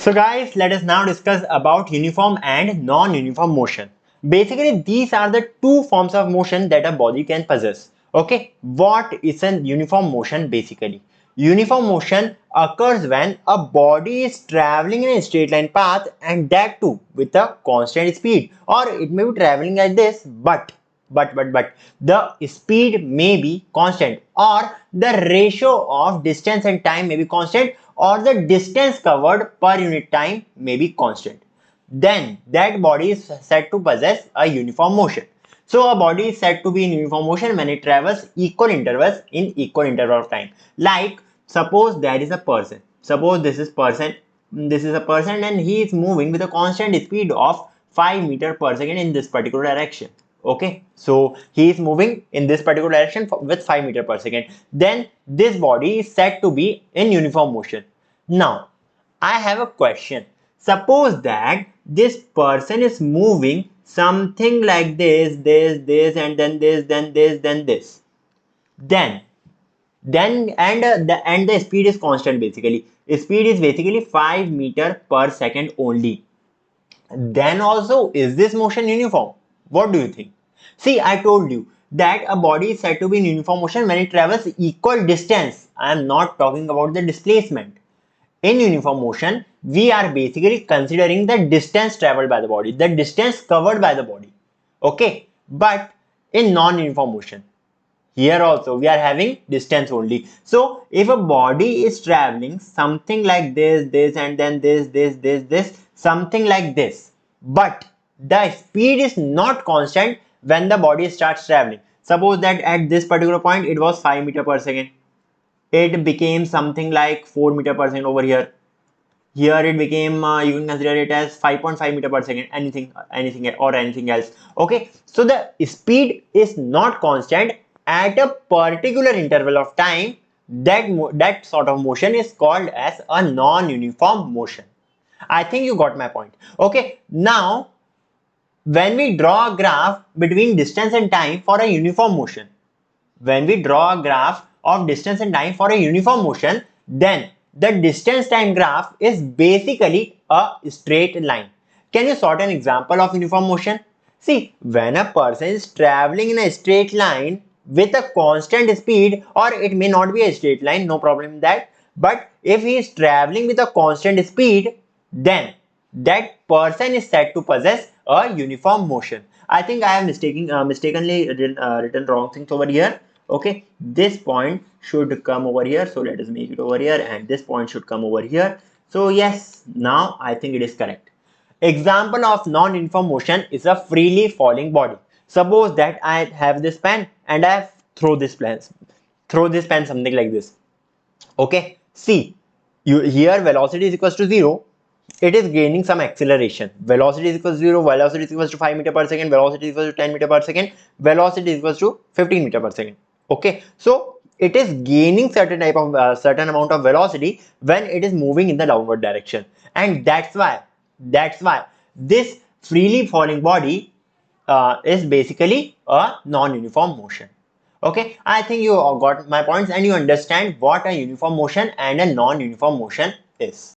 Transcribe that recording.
So guys, let us now discuss about uniform and non-uniform motion. Basically, these are the two forms of motion that a body can possess. Okay, what is a uniform motion basically? Uniform motion occurs when a body is traveling in a straight line path, and that too with a constant speed, or it may be traveling like this, but the speed may be constant, or the ratio of distance and time may be constant, or the distance covered per unit time may be constant. Then that body is said to possess a uniform motion. So a body is said to be in uniform motion when it travels equal intervals in equal interval of time. Like suppose there is a person. Suppose this is person. This is a person and he is moving with a constant speed of 5 meter per second in this particular direction. Okay, so he is moving in this particular direction with 5 meter per second. Then this body is said to be in uniform motion. Now I have a question. Suppose that this person is moving something like this, and then this, then this, then this. Then the speed is constant basically. Speed is basically 5 meter per second only. Then also, is this motion uniform? What do you think? See, I told you that a body is said to be in uniform motion when it travels equal distance. I am not talking about the displacement. In uniform motion, we are basically considering the distance traveled by the body, the distance covered by the body. Okay, but in non-uniform motion, here also we are having distance only. So if a body is traveling something like this, and then this, something like this, but the speed is not constant when the body starts traveling. Suppose that at this particular point it was 5 meter per second. It became something like 4 meter per second over here. Here it became, you can consider it as 5.5 meter per second, anything else. Okay, so the speed is not constant at a particular interval of time. That sort of motion is called as a non-uniform motion. I think you got my point. Okay, now when we draw a graph between distance and time for a uniform motion, when we draw a graph of distance and time for a uniform motion, then the distance time graph is basically a straight line. Can you sort an example of uniform motion? See, when a person is traveling in a straight line with a constant speed, or it may not be a straight line, no problem with that, but if he is traveling with a constant speed, then that person is said to possess a uniform motion. I think I have mistakenly written wrong things over here. Okay, this point should come over here, so let us make it over here, and this point should come over here. So yes, now I think it is correct. Example of non-uniform motion is a freely falling body. Suppose that I have this pen and I throw this pen something like this. Okay, see, here velocity is equals to 0. It is gaining some acceleration. Velocity is equals to 0, velocity is equals to 5 meter per second, velocity is equals to 10 meter per second, velocity is equals to 15 meter per second. Okay, so it is gaining certain certain amount of velocity when it is moving in the downward direction, and that's why this freely falling body is basically a non-uniform motion. Okay, I think you got my points and you understand what a uniform motion and a non-uniform motion is.